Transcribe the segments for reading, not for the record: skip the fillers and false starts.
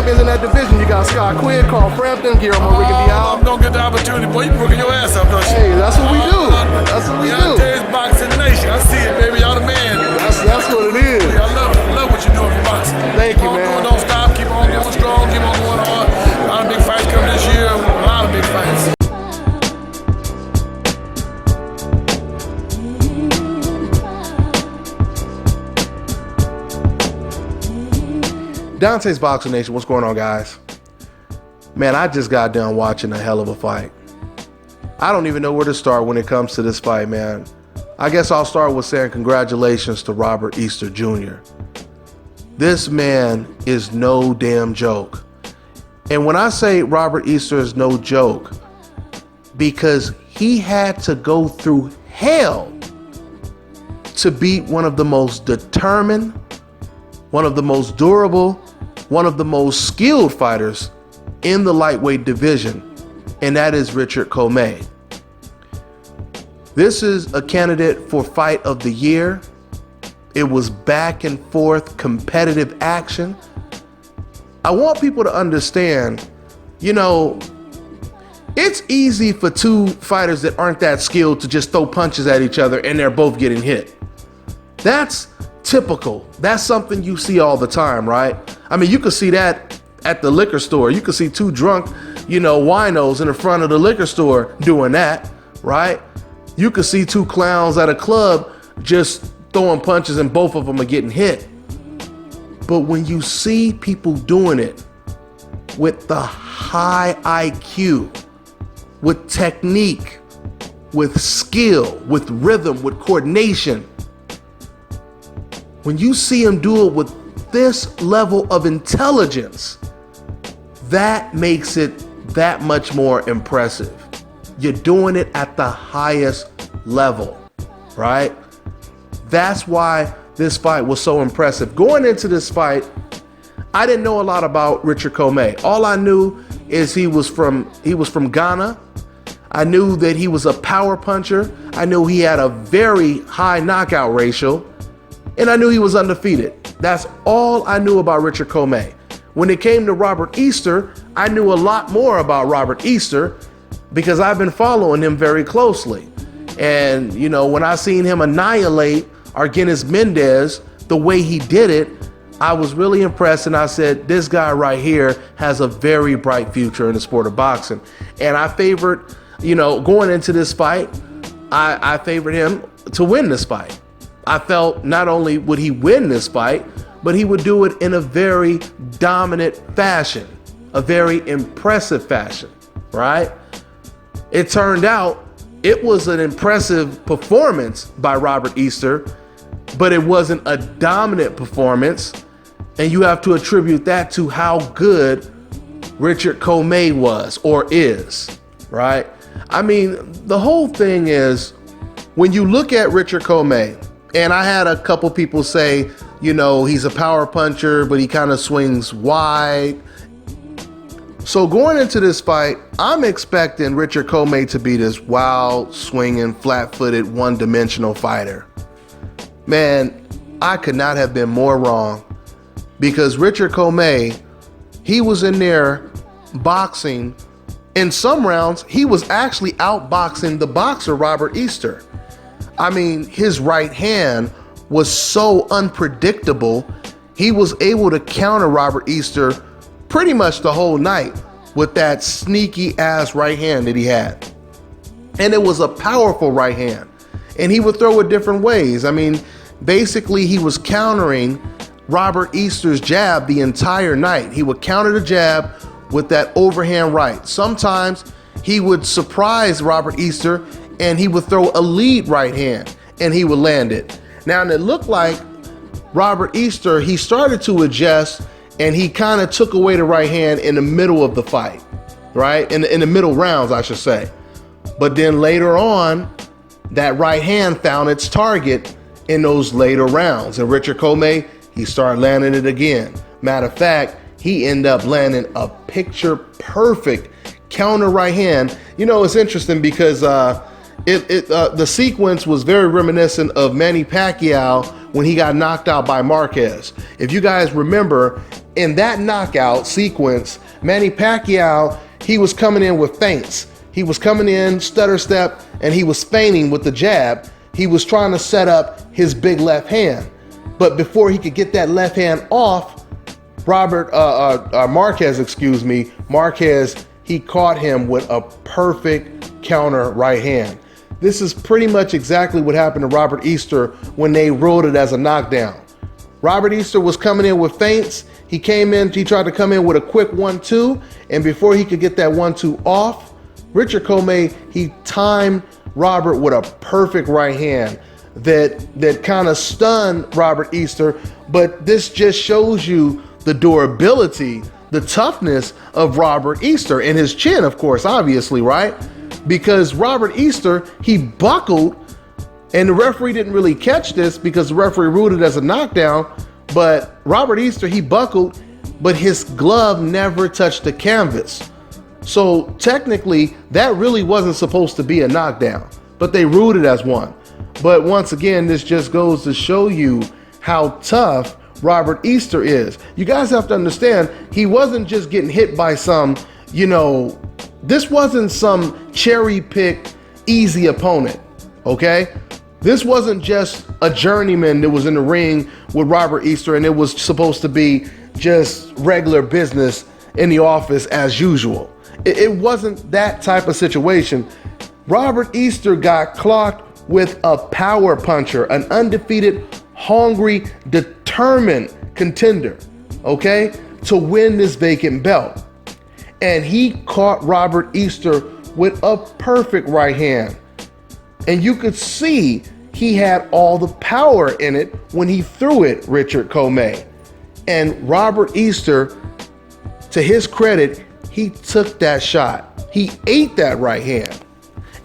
champions in that division. You got Scott Quinn, Carl Frampton, Guillermo Rigondeaux. I'm gonna get the opportunity, boy. You working your ass off, don't you? Hey, that's what we do. That's what we do. DONTAE'S Boxing Nation. I see it, baby. Y'all the man. That's what it is. I love what you're doing for boxing. Thank you, man. Don't stop. Keep on going strong. Keep on going hard. A lot of big fights coming this year. A lot of big fights. DONTAE'S Boxing Nation, what's going on, guys? Man, I just got done watching a hell of a fight. I don't even know where to start when it comes to this fight, man. I guess I'll start with saying congratulations to Robert Easter Jr. This man is no damn joke. And when I say Robert Easter is no joke, because he had to go through hell to beat one of the most determined, one of the most durable, one of the most skilled fighters in the lightweight division, and that is Richard Commey. This is a candidate for Fight of the Year. It was back and forth competitive action. I want people to understand, you know, it's easy for two fighters that aren't that skilled to just throw punches at each other and they're both getting hit. That's typical. That's something you see all the time, right? I mean, you could see that at the liquor store. You could see two drunk, winos in the front of the liquor store doing that, right? You could see two clowns at a club just throwing punches and both of them are getting hit. But when you see people doing it with the high IQ, with technique, with skill, with rhythm, with coordination, when you see them do it with this level of intelligence, that makes it that much more impressive. You're doing it at the highest level, right? That's why this fight was so impressive. Going into this fight, I didn't know a lot about Richard Commey. All I knew is he was from Ghana. I knew that he was a power puncher. I knew he had a very high knockout ratio, and I knew he was undefeated. That's all I knew about Richard Commey. When it came to Robert Easter, I knew a lot more about Robert Easter because I've been following him very closely. And, when I seen him annihilate Argenis Mendez the way he did it, I was really impressed, and I said, this guy right here has a very bright future in the sport of boxing. And I favored, going into this fight, I favored him to win this fight. I felt not only would he win this fight, but he would do it in a very dominant fashion, a very impressive fashion, right? It turned out it was an impressive performance by Robert Easter, but it wasn't a dominant performance. And you have to attribute that to how good Richard Commey was or is, right? I mean, the whole thing is, when you look at Richard Commey, and I had a couple people say, he's a power puncher, but he kind of swings wide. So going into this fight, I'm expecting Richard Commey to be this wild, swinging, flat-footed, one-dimensional fighter. Man, I could not have been more wrong, because Richard Commey, he was in there boxing. In some rounds, he was actually outboxing the boxer Robert Easter. I mean, his right hand was so unpredictable. He was able to counter Robert Easter pretty much the whole night with that sneaky ass right hand that he had. And it was a powerful right hand. And he would throw it different ways. I mean, basically he was countering Robert Easter's jab the entire night. He would counter the jab with that overhand right. Sometimes he would surprise Robert Easter and he would throw a lead right hand and he would land it. Now, and it looked like Robert Easter, he started to adjust and he kind of took away the right hand in the middle of the fight, right? In the middle rounds, I should say. But then later on, that right hand found its target in those later rounds. And Richard Commey, he started landing it again. Matter of fact, he ended up landing a picture perfect counter right hand. It's interesting because The sequence was very reminiscent of Manny Pacquiao when he got knocked out by Marquez. If you guys remember, in that knockout sequence, Manny Pacquiao, he was coming in with feints. He was coming in stutter step, and he was feigning with the jab. He was trying to set up his big left hand. But before he could get that left hand off, Marquez, he caught him with a perfect counter right hand. This is pretty much exactly what happened to Robert Easter when they ruled it as a knockdown. Robert Easter was coming in with feints. He tried to come in with a quick 1-2, and before he could get that 1-2 off, Richard Commey, he timed Robert with a perfect right hand that kind of stunned Robert Easter. But this just shows you the durability, the toughness of Robert Easter, and his chin, of course, obviously, right? Because Robert Easter, he buckled, and the referee didn't really catch this because the referee ruled it as a knockdown. But Robert Easter, he buckled, but his glove never touched the canvas. So technically, that really wasn't supposed to be a knockdown, but they ruled it as one. But once again, this just goes to show you how tough Robert Easter is. You guys have to understand, he wasn't just getting hit by some, this wasn't some cherry-picked, easy opponent, okay? This wasn't just a journeyman that was in the ring with Robert Easter and it was supposed to be just regular business in the office as usual. It wasn't that type of situation. Robert Easter got clocked with a power puncher, an undefeated, hungry, determined contender, okay, to win this vacant belt. And he caught Robert Easter with a perfect right hand. And you could see he had all the power in it when he threw it, Richard Commey. And Robert Easter, to his credit, he took that shot. He ate that right hand.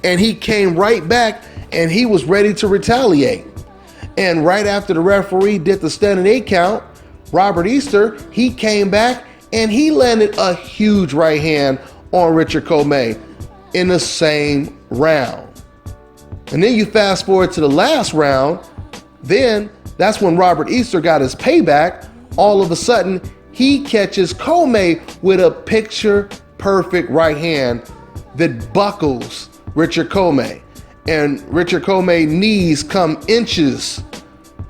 And he came right back and he was ready to retaliate. And right after the referee did the standing 8 count, Robert Easter, he came back and he landed a huge right hand on Richard Commey in the same round. And then you fast forward to the last round, then that's when Robert Easter got his payback. All of a sudden, he catches Commey with a picture-perfect right hand that buckles Richard Commey. And Richard Commey's knees come inches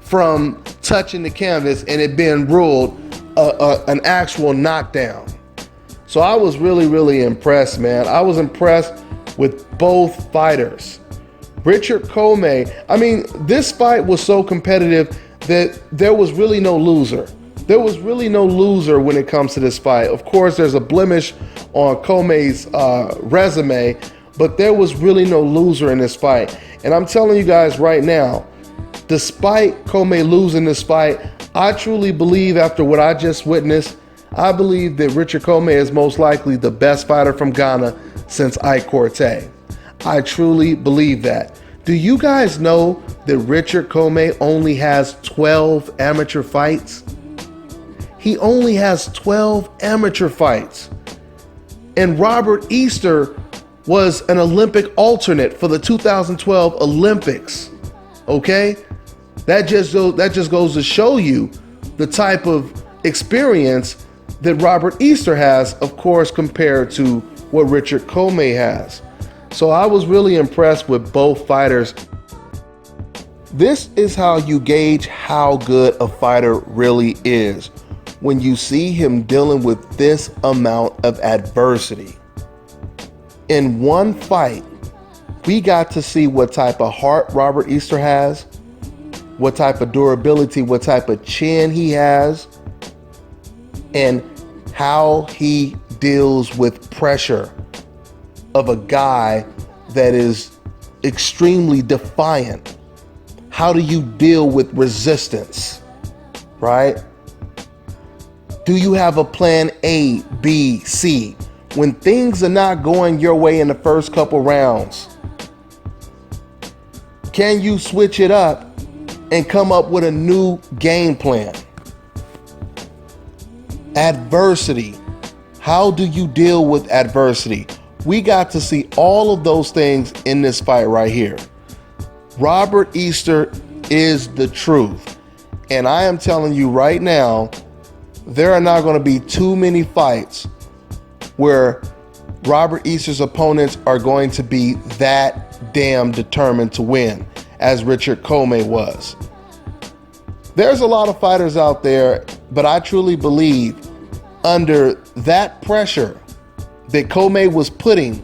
from touching the canvas and it being ruled an actual knockdown. So I was really, really impressed, man. I was impressed with both fighters. Richard Commey, this fight was so competitive that there was really no loser. There was really no loser when it comes to this fight. Of course, there's a blemish on Commey's resume, but there was really no loser in this fight. And I'm telling you guys right now, despite Commey losing this fight, I truly believe after what I just witnessed, I believe that Richard Commey is most likely the best fighter from Ghana since Ike Corte. I truly believe that. Do you guys know that Richard Commey only has 12 amateur fights? He only has 12 amateur fights. And Robert Easter was an Olympic alternate for the 2012 Olympics. Okay? That just goes to show you the type of experience that Robert Easter has, of course, compared to what Richard Commey has. So I was really impressed with both fighters. This is how you gauge how good a fighter really is, when you see him dealing with this amount of adversity. In one fight, we got to see what type of heart Robert Easter has, what type of durability, what type of chin he has, and how he deals with pressure of a guy that is extremely defiant. How do you deal with resistance, right? Do you have a plan A, B, C? When things are not going your way in the first couple rounds, can you switch it up and come up with a new game plan? Adversity. How do you deal with adversity? We got to see all of those things in this fight right here. Robert Easter is the truth. And I am telling you right now, there are not going to be too many fights where Robert Easter's opponents are going to be that damn determined to win as Richard Commey was. There's a lot of fighters out there, but I truly believe under that pressure that Commey was putting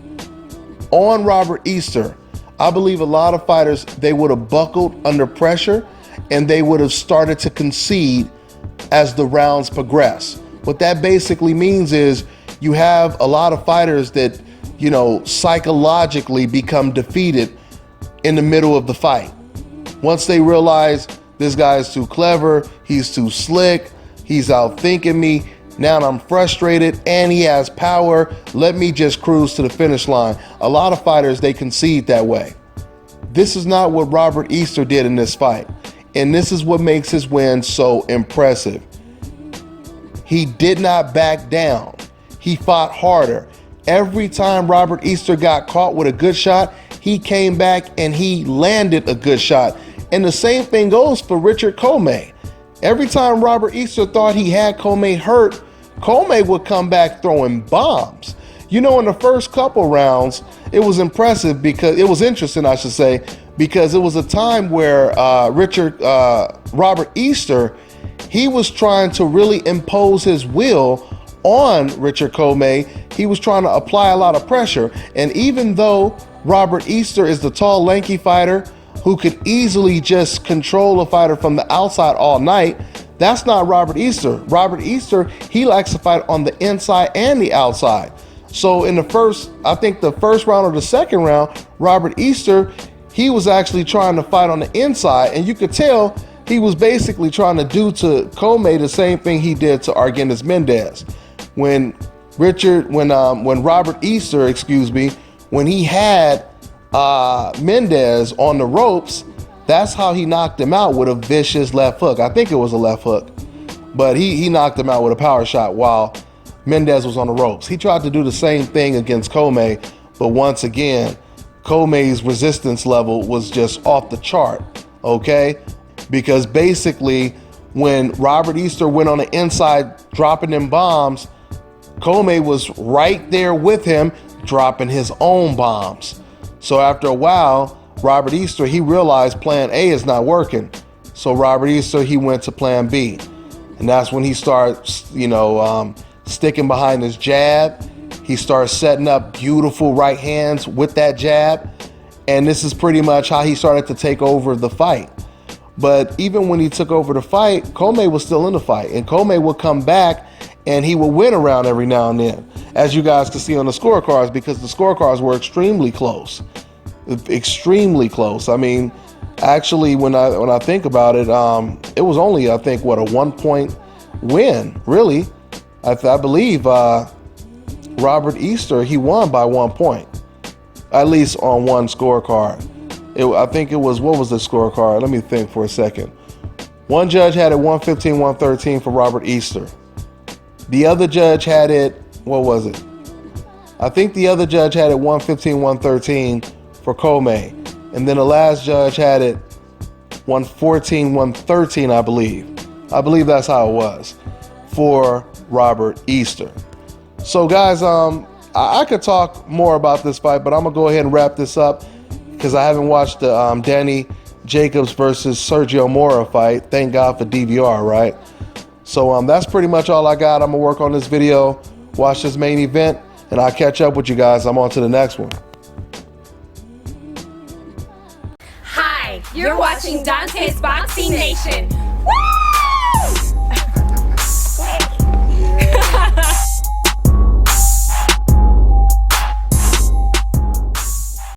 on Robert Easter, I believe a lot of fighters, they would have buckled under pressure and they would have started to concede as the rounds progress. What that basically means is you have a lot of fighters that, you know, psychologically become defeated in the middle of the fight. Once they realize this guy is too clever, he's too slick, he's outthinking me, now I'm frustrated and he has power, let me just cruise to the finish line. A lot of fighters, they concede that way. This is not what Robert Easter did in this fight. And this is what makes his win so impressive. He did not back down. He fought harder. Every time Robert Easter got caught with a good shot, he came back and he landed a good shot. And the same thing goes for Richard Commey. Every time Robert Easter thought he had Commey hurt, Commey would come back throwing bombs. You know, in the first couple rounds, it was impressive because it was interesting, I should say, because it was a time where Robert Easter, he was trying to really impose his will on Richard Commey. He was trying to apply a lot of pressure. And even though Robert Easter is the tall, lanky fighter who could easily just control a fighter from the outside all night, that's not Robert Easter. Robert Easter, he likes to fight on the inside and the outside. So in the first round or the second round, Robert Easter, he was actually trying to fight on the inside, and you could tell he was basically trying to do to Commey the same thing he did to Arguelles Mendez. When Robert Easter, when he had Mendez on the ropes, that's how he knocked him out, with a vicious left hook. I think it was a left hook, but he knocked him out with a power shot while Mendez was on the ropes. He tried to do the same thing against Commey, but once again, Commey's resistance level was just off the chart, okay? Because basically, when Robert Easter went on the inside dropping them bombs, Commey was right there with him dropping his own bombs. So after a while, Robert Easter, he realized plan A is not working. So Robert Easter, he went to plan B. And that's when he started, sticking behind his jab. He started setting up beautiful right hands with that jab. And this is pretty much how he started to take over the fight. But even when he took over the fight, Commey was still in the fight. And Commey would come back and he would win a round every now and then, as you guys can see on the scorecards, because the scorecards were extremely close. Extremely close. I mean, actually, when I think about it, it was only, I think, a 1-point win, really. I believe Robert Easter, he won by 1 point, at least on one scorecard. I think it was, what was the scorecard? Let me think for a second. One judge had it 115-113 for Robert Easter. The other judge had it, what was it? I think the other judge had it 115-113 for Commey. And then the last judge had it 114-113, I believe. I believe that's how it was for Robert Easter. So guys, I could talk more about this fight, but I'm gonna go ahead and wrap this up because I haven't watched the Danny Jacobs versus Sergio Mora fight. Thank God for DVR, right? So that's pretty much all I got. I'm gonna work on this video, watch this main event, and I'll catch up with you guys. I'm on to the next one. Hi, you're watching Dante's Boxing Nation. Woo!